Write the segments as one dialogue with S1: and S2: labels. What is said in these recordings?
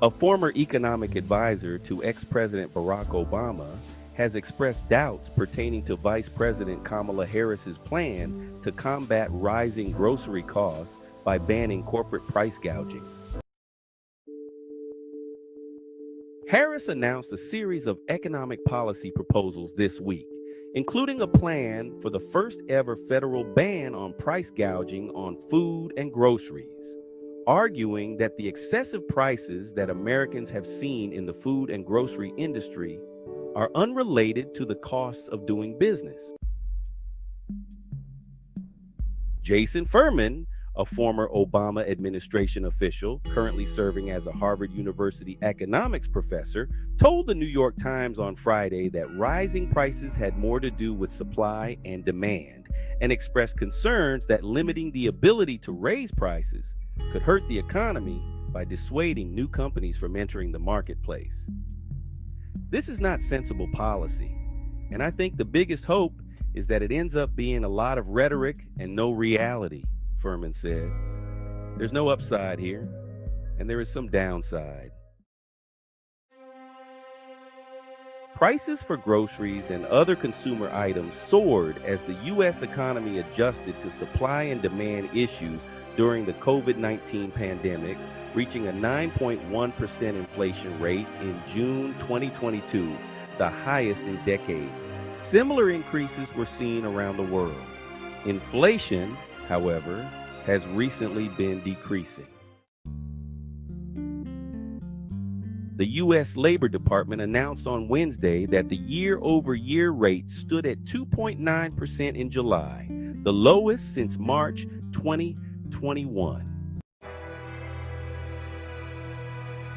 S1: A former economic advisor to ex-President Barack Obama has expressed doubts pertaining to Vice President Kamala Harris's plan to combat rising grocery costs by banning corporate price gouging. Harris announced a series of economic policy proposals this week, including a plan for the first ever federal ban on price gouging on food and groceries, arguing that the excessive prices that Americans have seen in the food and grocery industry are unrelated to the costs of doing business. Jason Furman, a former Obama administration official currently serving as a Harvard University economics professor, told the New York Times on Friday that rising prices had more to do with supply and demand, and expressed concerns that limiting the ability to raise prices could hurt the economy by dissuading new companies from entering the marketplace. This is not sensible policy, and I think the biggest hope is that it ends up being a lot of rhetoric and no reality, Furman said. There's no upside here, and there is some downside. Prices for groceries and other consumer items soared as the U.S. economy adjusted to supply and demand issues during the COVID-19 pandemic, reaching a 9.1% inflation rate in June 2022, the highest in decades. Similar increases were seen around the world. Inflation, however, has recently been decreasing. The U.S. Labor Department announced on Wednesday that the year-over-year rate stood at 2.9% in July, the lowest since March 2021.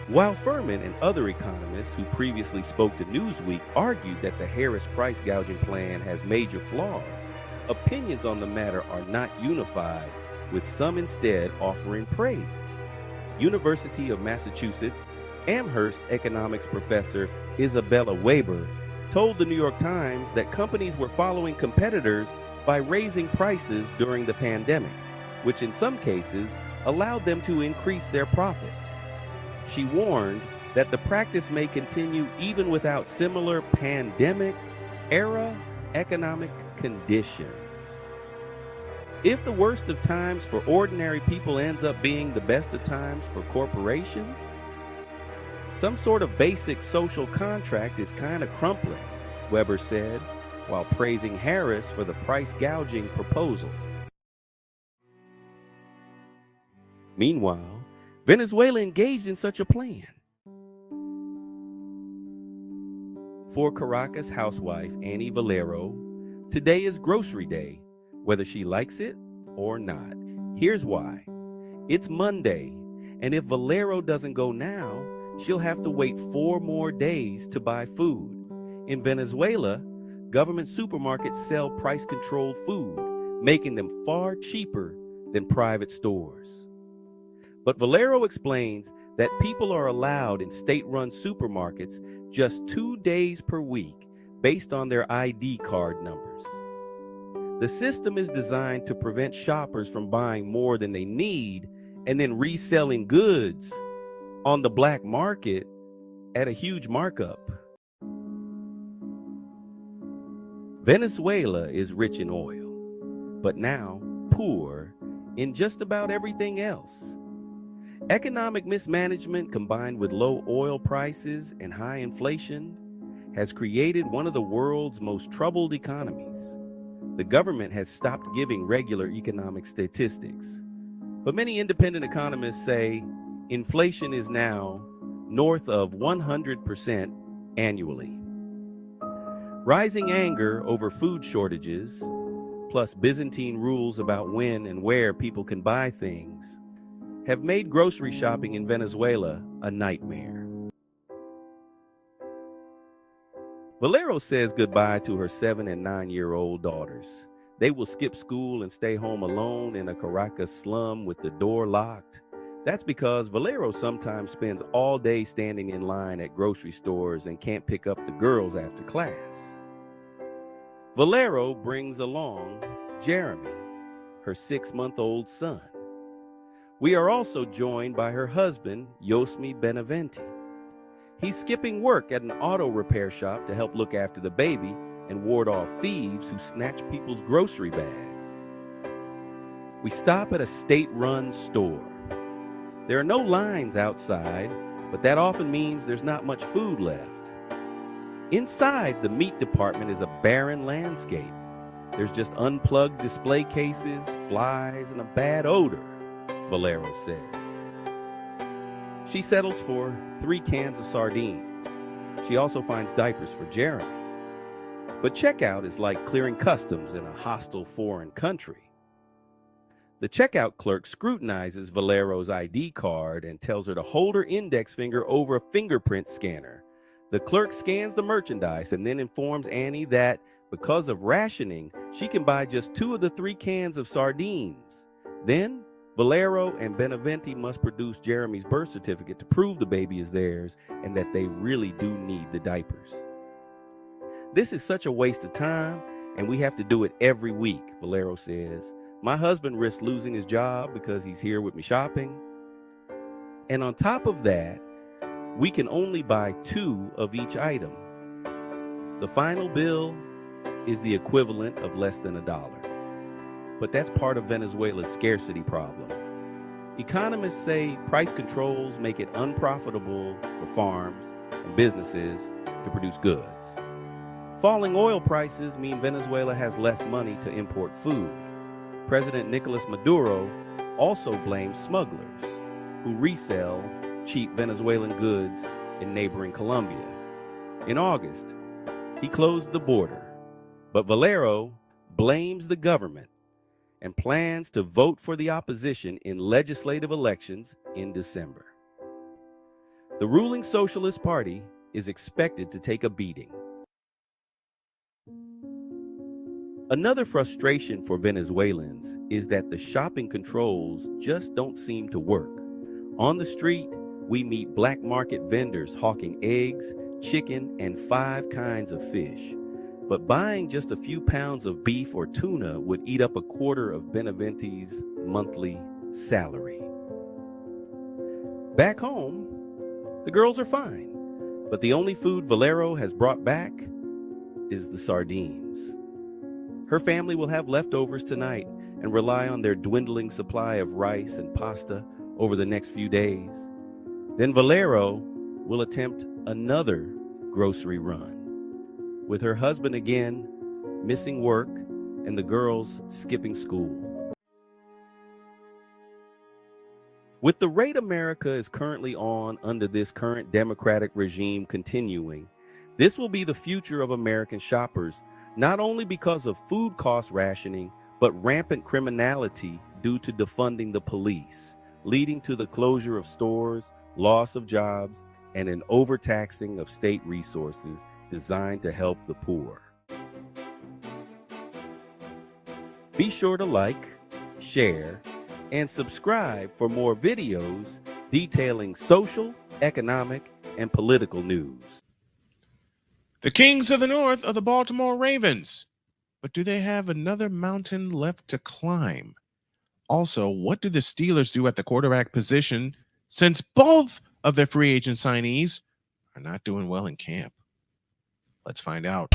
S1: While Furman and other economists who previously spoke to Newsweek argued that the Harris price gouging plan has major flaws, opinions on the matter are not unified, with some instead offering praise. University of Massachusetts Amherst economics professor Isabella Weber told the New York Times that companies were following competitors by raising prices during the pandemic, which in some cases allowed them to increase their profits. She warned that the practice may continue even without similar pandemic-era economic conditions. If the worst of times for ordinary people ends up being the best of times for corporations, some sort of basic social contract is kind of crumbling, Weber said, while praising Harris for the price gouging proposal. Meanwhile, Venezuela engaged in such a plan. For Caracas housewife Annie Valero, today is grocery day, whether she likes it or not. Here's why. It's Monday, and if Valero doesn't go now, she'll have to wait 4 more days to buy food. In Venezuela, government supermarkets sell price-controlled food, making them far cheaper than private stores. But Valero explains that people are allowed in state-run supermarkets just 2 days per week based on their ID card numbers. The system is designed to prevent shoppers from buying more than they need and then reselling goods on the black market at a huge markup. Venezuela is rich in oil, but now poor in just about everything else. Economic mismanagement combined with low oil prices and high inflation has created one of the world's most troubled economies. The government has stopped giving regular economic statistics, but many independent economists say inflation is now north of 100% annually. Rising anger over food shortages, plus Byzantine rules about when and where people can buy things, have made grocery shopping in Venezuela a nightmare. Valero says goodbye to her 7 and 9-year-old daughters. They will skip school and stay home alone in a Caracas slum with the door locked. That's because Valero sometimes spends all day standing in line at grocery stores and can't pick up the girls after class. Valero brings along Jeremy, her 6-month-old son. We are also joined by her husband, Yosmi Benaventi. He's skipping work at an auto repair shop to help look after the baby and ward off thieves who snatch people's grocery bags. We stop at a state-run store. There are no lines outside, but that often means there's not much food left. Inside, the meat department is a barren landscape. There's just unplugged display cases, flies, and a bad odor, Valero says. She settles for 3 cans of sardines. She also finds diapers for Jeremy. But checkout is like clearing customs in a hostile foreign country. The checkout clerk scrutinizes Valero's ID card and tells her to hold her index finger over a fingerprint scanner. The clerk scans the merchandise and then informs Annie that because of rationing, she can buy just 2 of the 3 cans of sardines. Then, Valero and Benaventi must produce Jeremy's birth certificate to prove the baby is theirs and that they really do need the diapers. This is such a waste of time, and we have to do it every week, Valero says. My husband risks losing his job because he's here with me shopping. And on top of that, we can only buy 2 of each item. The final bill is the equivalent of less than $1. But that's part of Venezuela's scarcity problem. Economists say price controls make it unprofitable for farms and businesses to produce goods. Falling oil prices mean Venezuela has less money to import food. President Nicolas Maduro also blames smugglers who resell cheap Venezuelan goods in neighboring Colombia. In August, he closed the border, but Valero blames the government and plans to vote for the opposition in legislative elections in December. The ruling Socialist Party is expected to take a beating. Another frustration for Venezuelans is that the shopping controls just don't seem to work. On the street, we meet black market vendors hawking eggs, chicken, and 5 kinds of fish. But buying just a few pounds of beef or tuna would eat up a quarter of Benaventi's monthly salary. Back home, the girls are fine, but the only food Valero has brought back is the sardines. Her family will have leftovers tonight and rely on their dwindling supply of rice and pasta over the next few days. Then Valero will attempt another grocery run, with her husband again missing work and the girls skipping school. With the rate America is currently on under this current Democratic regime continuing, this will be the future of American shoppers, not only because of food cost rationing, but rampant criminality due to defunding the police, leading to the closure of stores, loss of jobs, and an overtaxing of state resources designed to help the poor. Be sure to like, share, and subscribe for more videos detailing social, economic, and political news.
S2: The Kings of the North are the Baltimore Ravens, but do they have another mountain left to climb? Also, what do the Steelers do at the quarterback position since both of their free agent signees are not doing well in camp? Let's find out.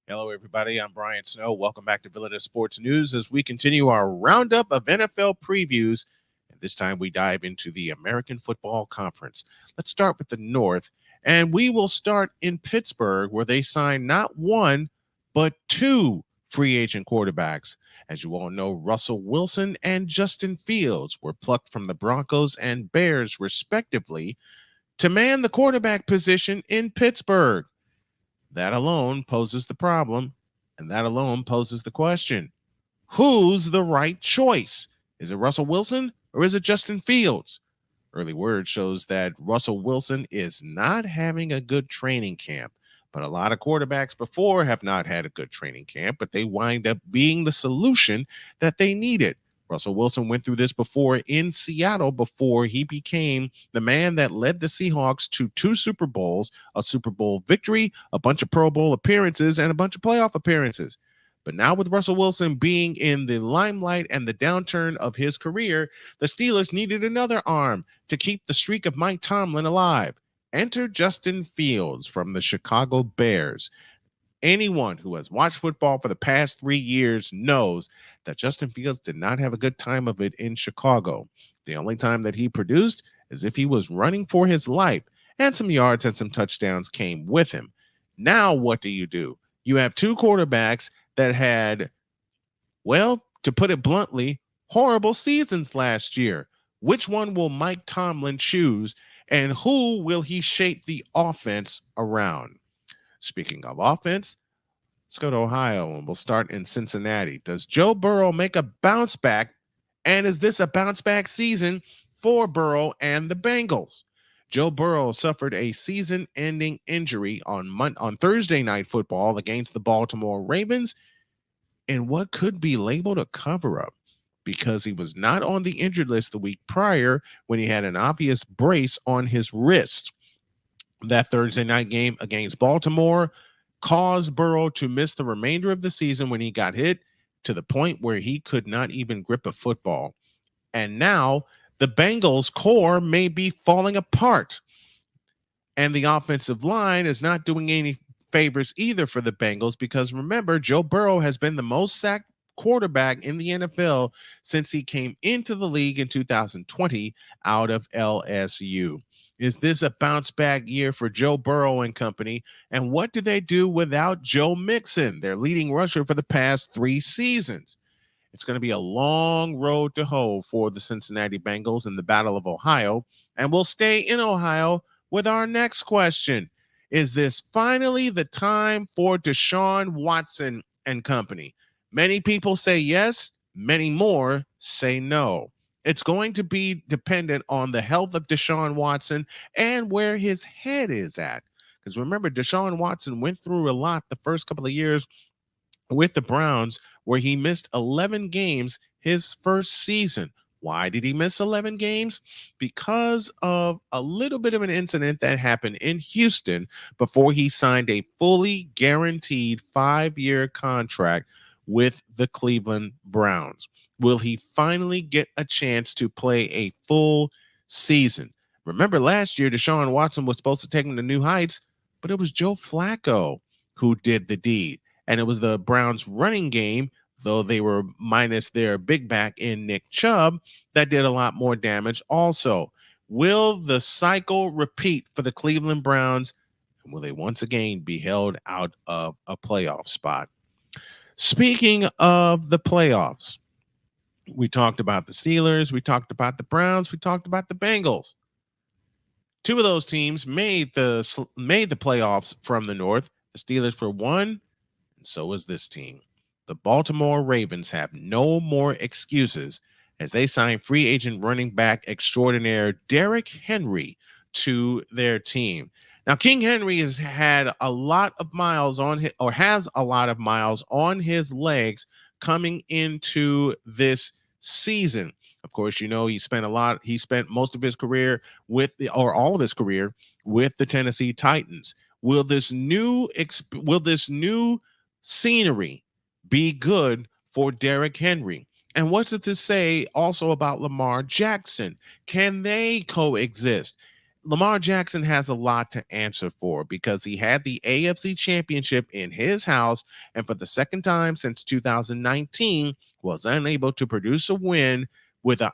S2: Hello, everybody. I'm Brian Snow. Welcome back to Villainous Sports News as we continue our roundup of NFL previews. And this time we dive into the American Football Conference. Let's start with the North. And we will start in Pittsburgh, where they signed not 1, but 2 free agent quarterbacks. As you all know, Russell Wilson and Justin Fields were plucked from the Broncos and Bears, respectively, to man the quarterback position in Pittsburgh. That alone poses the problem, and that alone poses the question. Who's the right choice? Is it Russell Wilson or is it Justin Fields? Early word shows that Russell Wilson is not having a good training camp, but a lot of quarterbacks before have not had a good training camp, but they wind up being the solution that they needed. Russell Wilson went through this before in Seattle before he became the man that led the Seahawks to 2 Super Bowls, a Super Bowl victory, a bunch of Pro Bowl appearances, and a bunch of playoff appearances. But now with Russell Wilson being in the limelight and the downturn of his career, the Steelers needed another arm to keep the streak of Mike Tomlin alive. Enter Justin Fields from the Chicago Bears. Anyone who has watched football for the past 3 years knows that Justin Fields did not have a good time of it in Chicago. The only time that he produced is if he was running for his life, and some yards and some touchdowns came with him. Now, what do? You have 2 quarterbacks that had, well, to put it bluntly, horrible seasons last year. Which one will Mike Tomlin choose, and who will he shape the offense around? Speaking of offense, let's go to Ohio, and we'll start in Cincinnati. Does Joe Burrow make a bounce back, and is this a bounce back season for Burrow and the Bengals? Joe Burrow suffered a season-ending injury on Thursday Night Football against the Baltimore Ravens in what could be labeled a cover-up, because he was not on the injured list the week prior when he had an obvious brace on his wrist. That Thursday night game against Baltimore caused Burrow to miss the remainder of the season when he got hit to the point where he could not even grip a football. And now the Bengals core may be falling apart. And the offensive line is not doing any favors either for the Bengals, because remember, Joe Burrow has been the most sacked quarterback in the NFL since he came into the league in 2020 out of LSU. Is this a bounce back year for Joe Burrow and company? And what do they do without Joe Mixon, their leading rusher for the past 3 seasons? It's going to be a long road to hoe for the Cincinnati Bengals in the Battle of Ohio. And we'll stay in Ohio with our next question. Is this finally the time for Deshaun Watson and company? Many people say yes, many more say no. It's going to be dependent on the health of Deshaun Watson and where his head is at. Because remember, Deshaun Watson went through a lot the first couple of years with the Browns, where he missed 11 games his first season. Why did he miss 11 games? Because of a little bit of an incident that happened in Houston before he signed a fully guaranteed 5-year contract with the Cleveland Browns. Will he finally get a chance to play a full season? Remember, last year, Deshaun Watson was supposed to take him to new heights, but it was Joe Flacco who did the deed. And it was the Browns running game, though they were minus their big back in Nick Chubb, that did a lot more damage also. Will the cycle repeat for the Cleveland Browns? And will they once again be held out of a playoff spot? Speaking of the playoffs, we talked about the Steelers, we talked about the Browns, we talked about the Bengals. 2 of those teams made the playoffs from the North. The Steelers were 1, and so is this team. The Baltimore Ravens have no more excuses as they sign free agent running back extraordinaire Derrick Henry to their team. Now, King Henry has had a lot of miles on his, or has a lot of miles on his legs coming into this season. Of course, you know, he spent most of his career all of his career with the Tennessee Titans. Will this new scenery be good for Derrick Henry? And what's it to say also about Lamar Jackson? Can they coexist? Lamar Jackson has a lot to answer for, because he had the AFC Championship in his house, and for the second time since 2019 was unable to produce a win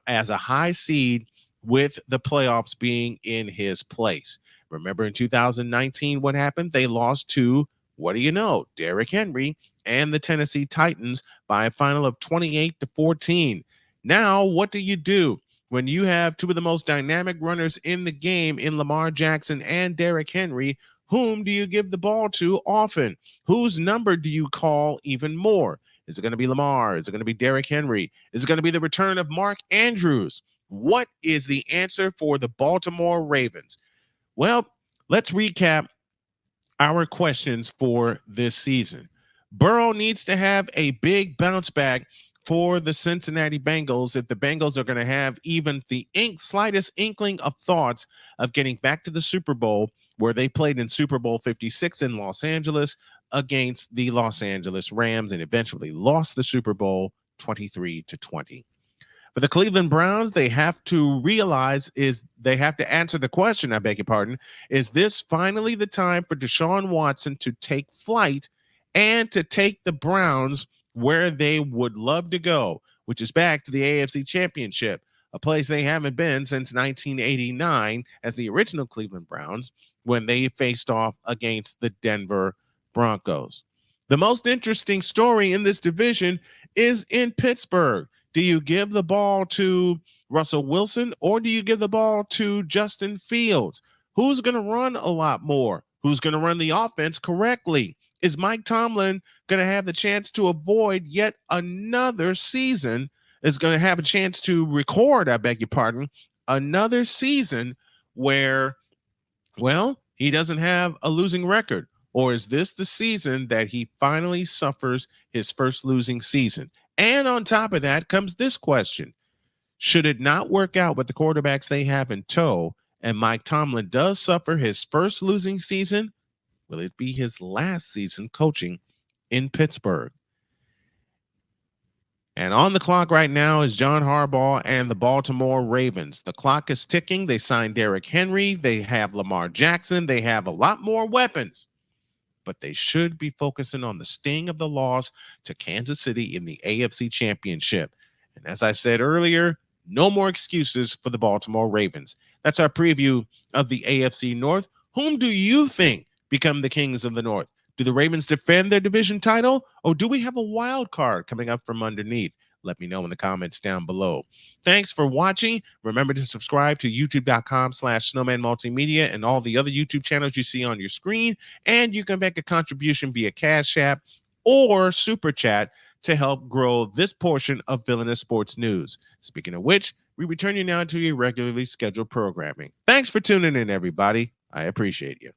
S2: as a high seed, with the playoffs being in his place. Remember in 2019 what happened? They lost to, what do you know, Derrick Henry and the Tennessee Titans by a final of 28-14. Now, what do? When you have 2 of the most dynamic runners in the game in Lamar Jackson and Derrick Henry, whom do you give the ball to often? Whose number do you call even more? Is it going to be Lamar? Is it going to be Derrick Henry? Is it going to be the return of Mark Andrews? What is the answer for the Baltimore Ravens? Well, let's recap our questions for this season. Burrow needs to have a big bounce back for the Cincinnati Bengals if the Bengals are going to have even the slightest inkling of thoughts of getting back to the Super Bowl, where they played in Super Bowl 56 in Los Angeles against the Los Angeles Rams and eventually lost the Super Bowl 23-20. For the Cleveland Browns, they have to realize they have to answer the question, I beg your pardon, is this finally the time for Deshaun Watson to take flight and to take the Browns where they would love to go, which is back to the AFC Championship, a place they haven't been since 1989 as the original Cleveland Browns when they faced off against the Denver Broncos. The most interesting story in this division is in Pittsburgh. Do you give the ball to Russell Wilson or do you give the ball to Justin Fields? Who's going to run a lot more? Who's going to run the offense correctly? Is Mike Tomlin going to have the chance to avoid yet another season? Is going to have a chance to record, I beg your pardon, another season where, well, he doesn't have a losing record? Or is this the season that he finally suffers his first losing season? And on top of that comes this question. Should it not work out with the quarterbacks they have in tow and Mike Tomlin does suffer his first losing season, will it be his last season coaching in Pittsburgh? And on the clock right now is John Harbaugh and the Baltimore Ravens. The clock is ticking. They signed Derrick Henry. They have Lamar Jackson. They have a lot more weapons. But they should be focusing on the sting of the loss to Kansas City in the AFC Championship. And as I said earlier, no more excuses for the Baltimore Ravens. That's our preview of the AFC North. Whom do you think become the kings of the North? Do the Ravens defend their division title, or do we have a wild card coming up from underneath? Let me know in the comments down below. Thanks for watching. Remember to subscribe to youtube.com/Snowman Multimedia and all the other YouTube channels you see on your screen. And you can make a contribution via Cash App or Super Chat to help grow this portion of Villainous Sports News. Speaking of which, we return you now to your regularly scheduled programming. Thanks for tuning in, everybody. I appreciate you.